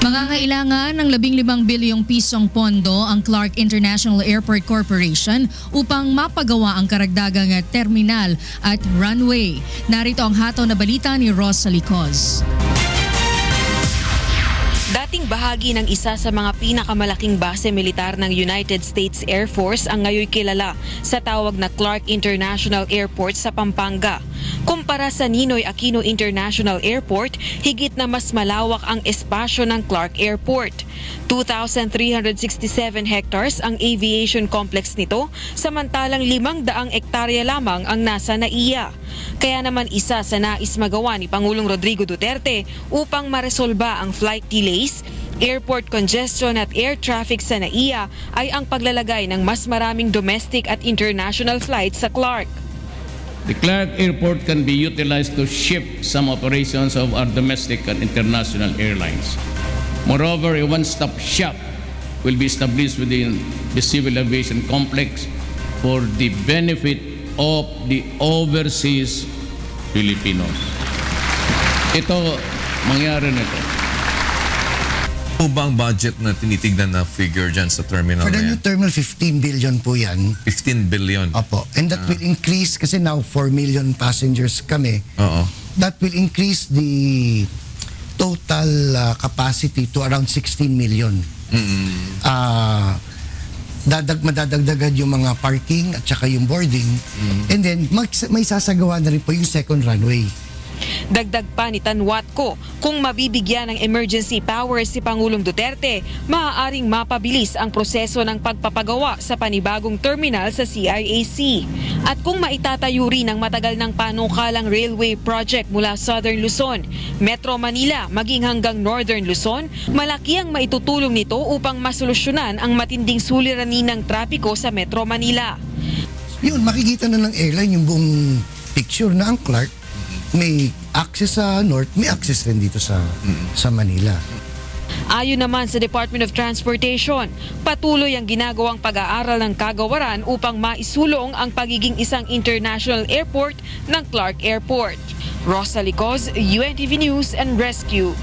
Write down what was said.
Mangangailangan ng 15 bilyong pisong pondo ang Clark International Airport Corporation upang mapagawa ang karagdagang terminal at runway. Narito ang hataw na balita ni Ross Salicos. Dating bahagi ng isa sa mga pinakamalaking base militar ng United States Air Force ang ngayon kilala sa tawag na Clark International Airport sa Pampanga. Kumpara sa Ninoy Aquino International Airport, higit na mas malawak ang espasyo ng Clark Airport. 2,367 hectares ang aviation complex nito, samantalang 500 hektarya lamang ang nasa NAIA. Kaya naman isa sa nais magawa ni Pangulong Rodrigo Duterte upang maresolba ang flight delays, airport congestion at air traffic sa NAIA ay ang paglalagay ng mas maraming domestic at international flights sa Clark. The Clark Airport can be utilized to shift some operations of our domestic and international airlines. Moreover, a one-stop shop will be established within the civil aviation complex for the benefit of the overseas Filipinos. Ito, mangyari na ito. Ano bang budget na tinitignan na figure dyan sa terminal For the na new yan? terminal, 15 billion po yan. 15 billion. Opo. And that will increase, kasi now 4 million passengers kami. Oo. That will increase the total capacity to around 16 million. Madadagdagan yung mga parking at saka yung boarding. And then, may sasagawa na rin po yung second runway. Dagdag pa ni Tanwatco, kung mabibigyan ng emergency powers si Pangulong Duterte, maaaring mapabilis ang proseso ng pagpapagawa sa panibagong terminal sa CIAC. At kung maitatayo rin ang matagal ng panukalang railway project mula Southern Luzon, Metro Manila maging hanggang Northern Luzon, malaki ang maitutulong nito upang masolusyonan ang matinding suliranin ng trapiko sa Metro Manila. Yun, makikita na ng airline yung buong picture na ang Clark may access sa North, may access rin dito sa Manila. Ayon naman sa Department of Transportation, patuloy ang ginagawang pag-aaral ng kagawaran upang maisulong ang pagiging isang international airport ng Clark Airport. Rosa Licos, UNTV News and Rescue.